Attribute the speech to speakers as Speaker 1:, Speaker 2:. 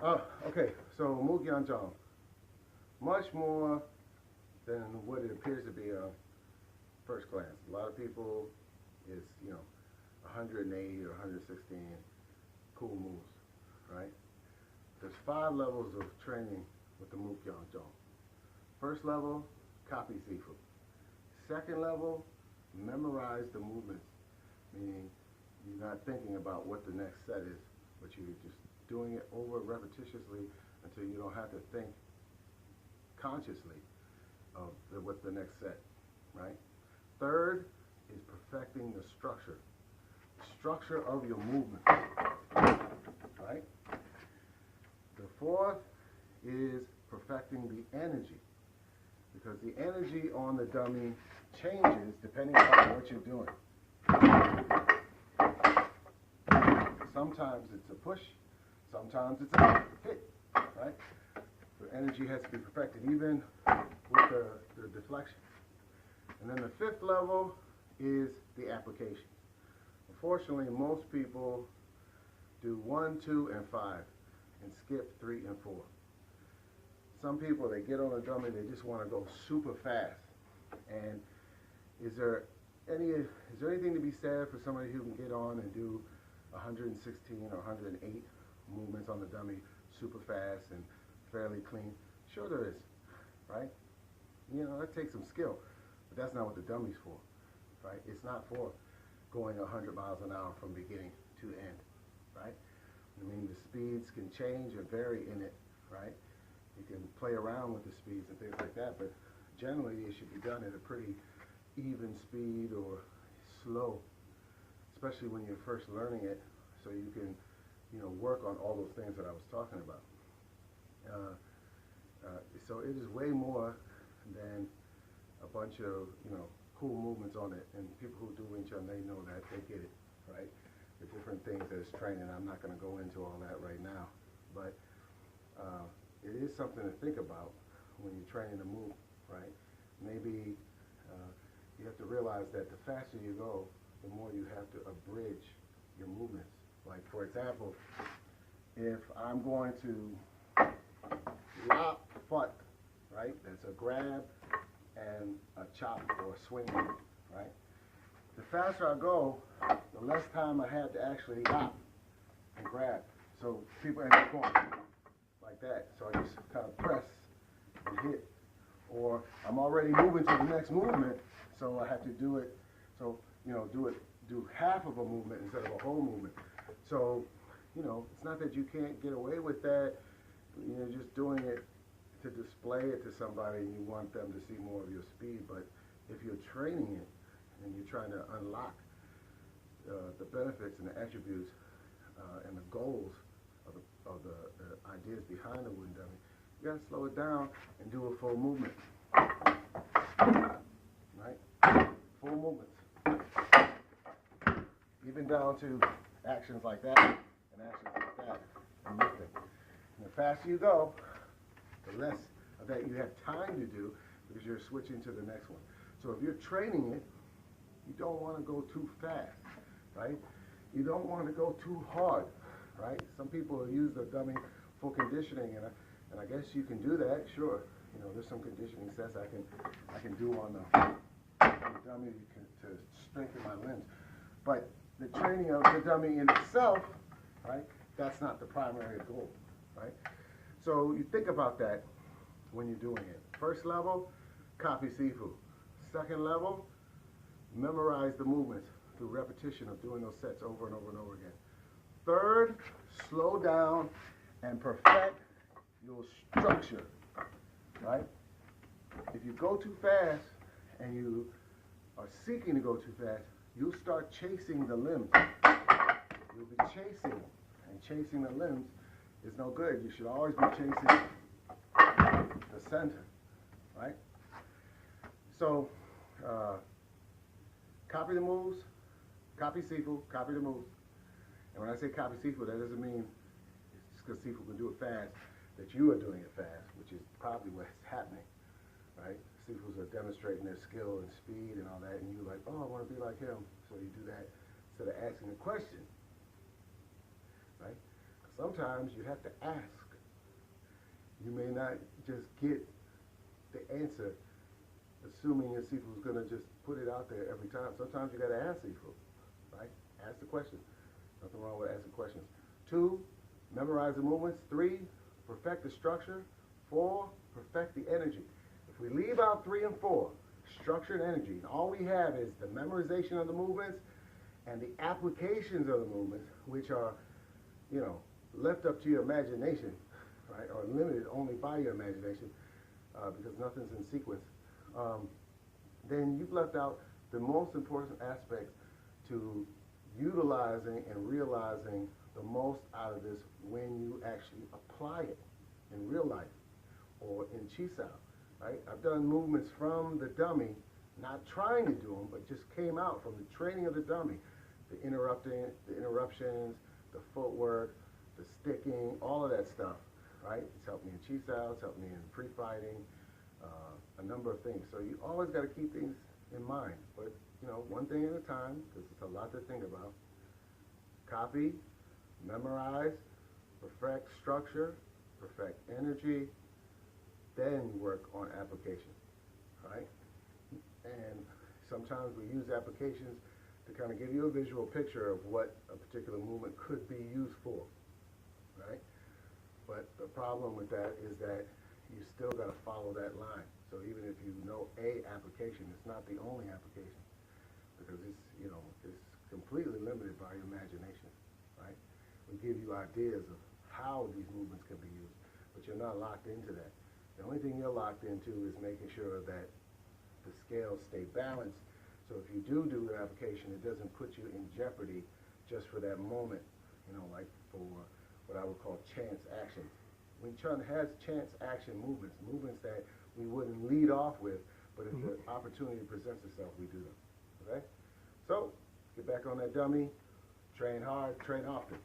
Speaker 1: Okay, so Yan Jong, much more than what it appears to be first glance. A lot of people is 108 or 116 cool moves, right? There's 5 levels of training with the Yan Jong. First level, copy Sifu. Second level, memorize the movements, meaning you're not thinking about what the next set is, but you're just doing it over repetitiously until you don't have to think consciously of what the next set, right? Third is perfecting the structure of your movement, right? The fourth is perfecting the energy, because the energy on the dummy changes depending on what you're doing. Sometimes it's a push, sometimes it's a hit, right? The energy has to be perfected even with the deflection. And then the 5th level is the application. Unfortunately, most people do 1, 2, and 5 and skip 3 and 4. Some people, they get on a dummy, they just want to go super fast. And is there anything to be said for somebody who can get on and do 116 or 108 movements on the dummy super fast and fairly clean? Sure there is, right? That takes some skill, but that's not what the dummy's for, right? It's not for going 100 miles an hour from beginning to end, right? I mean, the speeds can change or vary in it, right? You can play around with the speeds and things like that, but generally it should be done at a pretty even speed or slow, especially when you're first learning it, so you can, work on all those things that I was talking about. So it is way more than a bunch of, cool movements on it, and people who do Wing Chun, they know that, they get it, right? The different things that it's training. I'm not going to go into all that right now, but it is something to think about when you're training a move, right? Maybe you have to realize that the faster you go, the more you have to abridge your movements. Like, for example, if I'm going to lop foot, right? That's a grab and a chop or a swing move, right? The faster I go, the less time I have to actually lop and grab. So people end up going like that. So I just kind of press and hit. Or I'm already moving to the next movement, so I have to do it. So, do half of a movement instead of a whole movement. So, it's not that you can't get away with that. You're just doing it to display it to somebody and you want them to see more of your speed. But if you're training it and you're trying to unlock the benefits and the attributes and the goals of the ideas behind the wooden dummy, you got to slow it down and do a full movement, right? Full movements. Even down to actions like that and actions like that and lifting. And the faster you go, the less of that you have time to do because you're switching to the next one. So if you're training it, you don't want to go too fast, right? You don't want to go too hard, right? Some people use the dummy for conditioning, and I guess you can do that, sure. There's some conditioning sets I can do on the dummy to strengthen my limbs. But the training of the dummy in itself, right, that's not the primary goal, right? So you think about that when you're doing it. First level, copy Sifu. Second level, memorize the movements through repetition of doing those sets over and over and over again. Third, slow down and perfect your structure, right? If you go too fast and you are seeking to go too fast, you'll start chasing the limbs. You'll be chasing, and chasing the limbs is no good. You should always be chasing the center, right? So, copy the moves, copy Sifu, copy the moves. And when I say copy Sifu, that doesn't mean just because Sifu can do it fast that you are doing it fast, which is probably what's happening, right? Sifus are demonstrating their skill and speed and all that, and you're like, oh, I want to be like him. So you do that instead of asking a question, right? Sometimes you have to ask You may not just get the answer assuming your Sifu is going to just put it out there every time. Sometimes you got to ask Sifu, right? Ask the question. Nothing wrong with asking questions. 2, memorize the movements. 3, perfect the structure. 4, perfect the energy. If we leave out 3 and 4, structure and energy, and all we have is the memorization of the movements and the applications of the movements, which are, you know, left up to your imagination, right, or limited only by your imagination, because nothing's in sequence, then you've left out the most important aspects to utilizing and realizing the most out of this when you actually apply it in real life or in Chisao, right? I've done movements from the dummy, not trying to do them, but just came out from the training of the dummy, the interruptions, the footwork, the sticking, all of that stuff, right? It's helped me in Chisao, it's helped me in pre-fighting, a number of things. So you always got to keep things in mind, but you know, one thing at a time, because it's a lot to think about. Copy, memorize, perfect structure, perfect energy, then work on application, right? And sometimes we use applications to kind of give you a visual picture of what a particular movement could be used for, right? But the problem with that is that you still got to follow that line. So even if you know a application, it's not the only application, because it's, you know, it's completely limited by your imagination, right? We give you ideas of how these movements can be used, but you're not locked into that. The only thing you're locked into is making sure that the scales stay balanced. So if you do the application, it doesn't put you in jeopardy just for that moment, you know, like for what I would call chance actions. Wing Chun has chance action movements, movements that we wouldn't lead off with, but if the opportunity presents itself, we do them, okay? So, get back on that dummy, train hard, train often.